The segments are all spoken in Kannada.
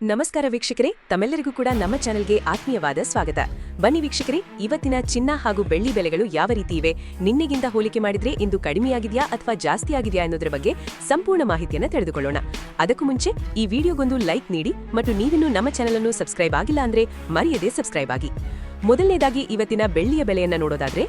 ನಮಸ್ಕಾರ ವೀಕ್ಷಕರೇ, ತಮ್ಮೆಲ್ಲರಿಗೂ ಕೂಡ ನಮ್ಮ ಚಾನೆಲ್ಗೆ ಆತ್ಮೀಯವಾದ ಸ್ವಾಗತ. ಬನ್ನಿ ವೀಕ್ಷಕರೇ, ಇವತ್ತಿನ ಚಿನ್ನ ಹಾಗೂ ಬೆಳ್ಳಿ ಬೆಲೆಗಳು ಯಾವ ರೀತಿ ಇವೆ, ನಿನ್ನೆಗಿಂತ ಹೋಲಿಕೆ ಮಾಡಿದ್ರೆ ಇಂದು ಕಡಿಮೆಯಾಗಿದೆಯಾ ಅಥವಾ ಜಾಸ್ತಿ ಆಗಿದೆಯಾ ಅನ್ನೋದರ ಬಗ್ಗೆ ಸಂಪೂರ್ಣ ಮಾಹಿತಿಯನ್ನು ತಿಳಿದುಕೊಳ್ಳೋಣ. ಅದಕ್ಕೂ ಮುಂಚೆ ಈ ವಿಡಿಯೋಗೊಂದು ಲೈಕ್ ನೀಡಿ ಮತ್ತು ನೀವಿನ್ನೂ ನಮ್ಮ ಚಾನೆಲ್ ಅನ್ನು ಸಬ್ಸ್ಕ್ರೈಬ್ ಆಗಿಲ್ಲ ಅಂದ್ರೆ ಮರೆಯದೆ ಸಬ್ಸ್ಕ್ರೈಬ್ ಆಗಿ. ಮೊದಲನೇದಾಗಿ ಇವತ್ತಿನ ಬೆಳ್ಳಿಯ ಬೆಲೆಯನ್ನ ನೋಡೋದಾದ್ರೆ,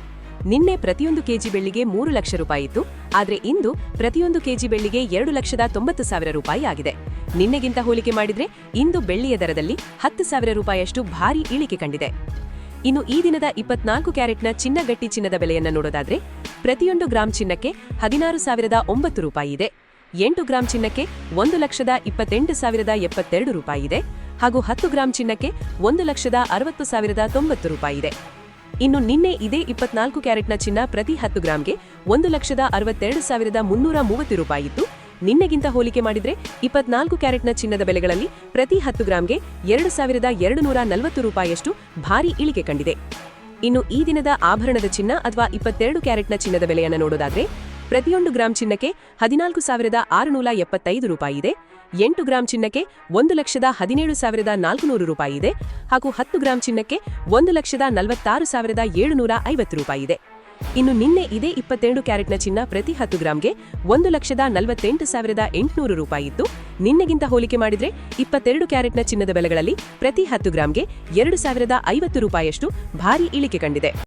ನಿನ್ನೆ ಪ್ರತಿಯೊಂದು ಕೆಜಿ ಬೆಳ್ಳಿಗೆ 3 ಲಕ್ಷ ರೂಪಾಯಿ ಇತ್ತು. ಆದ್ರೆ ಇಂದು ಪ್ರತಿಯೊಂದು ಕೆಜಿ ಬೆಳ್ಳಿಗೆ 2,90,000 ರೂಪಾಯಿ ಆಗಿದೆ. ನಿನ್ನೆಗಿಂತ ಹೋಲಿಕೆ ಮಾಡಿದ್ರೆ ಇಂದು ಬೆಳ್ಳಿಯ ದರದಲ್ಲಿ 10,000 ರೂಪಾಯಿಯಷ್ಟು ಭಾರಿ ಇಳಿಕೆ ಕಂಡಿದೆ. ಇನ್ನು ಈ ದಿನದ 24 ಕ್ಯಾರೆಟ್ನ ಚಿನ್ನ ಗಟ್ಟಿ ಚಿನ್ನದ ಬೆಲೆಯನ್ನ ನೋಡೋದಾದ್ರೆ, ಪ್ರತಿಯೊಂದು ಗ್ರಾಂ ಚಿನ್ನಕ್ಕೆ 16,009 ರೂಪಾಯಿ ಇದೆ. 8 ಗ್ರಾಂ ಚಿನ್ನಕ್ಕೆ 1,28,072 ರೂಪಾಯಿ ಇದೆ ಹಾಗೂ 10 ಗ್ರಾಂ ಚಿನ್ನಕ್ಕೆ 1,60,090 ರೂಪಾಯಿ ಇದೆ. ಇನ್ನು ನಿನ್ನೆ ಇದೇ 24 ಕ್ಯಾರೆಟ್ನ ಚಿನ್ನ ಪ್ರತಿ 10 ಗ್ರಾಂಗೆ 1,62,330 ರೂಪಾಯಿ ಇತ್ತು. ನಿನ್ನೆಗಿಂತ ಹೋಲಿಕೆ ಮಾಡಿದ್ರೆ 24 ಕ್ಯಾರೆಟ್ನ ಚಿನ್ನದ ಬೆಲೆಗಳಲ್ಲಿ ಪ್ರತಿ 10 ಗ್ರಾಂಗೆ 2,240 ರೂಪಾಯಿಯಷ್ಟು ಭಾರಿ ಇಳಿಕೆ ಕಂಡಿದೆ. ಇನ್ನು ಈ ದಿನದ ಆಭರಣದ ಚಿನ್ನ ಅಥವಾ 22 ಕ್ಯಾರೆಟ್ನ ಚಿನ್ನದ ಬೆಲೆಯನ್ನು ನೋಡೋದಾದ್ರೆ, ಪ್ರತಿಯೊಂದು ಗ್ರಾಂ ಚಿನ್ನಕ್ಕೆ 14,675 ರೂಪಾಯಿ ಇದೆ. 8 ಗ್ರಾಂ ಚಿನ್ನಕ್ಕೆ 1,17,400 ರೂಪಾಯಿ ಇದೆ ಹಾಗೂ 10 ಗ್ರಾಂ ಚಿನ್ನಕ್ಕೆ 1,46,750 ರೂಪಾಯಿ ಇದೆ. ಇನ್ನು ನಿನ್ನೆ ಇದೇ 22 ಕ್ಯಾರೆಟ್ನ ಚಿನ್ನ ಪ್ರತಿ 10 ಗ್ರಾಂಗೆ 1,48,800 ರೂಪಾಯಿ ಇತ್ತು. ನಿನ್ನೆಗಿಂತ ಹೋಲಿಕೆ ಮಾಡಿದ್ರೆ 22 ಕ್ಯಾರೆಟ್ನ ಚಿನ್ನದ ಬೆಲೆಗಳಲ್ಲಿ ಪ್ರತಿ 10 ಗ್ರಾಂಗೆ 2,050 ರೂಪಾಯಿಯಷ್ಟು ಭಾರಿ ಇಳಿಕೆ ಕಂಡಿದೆ.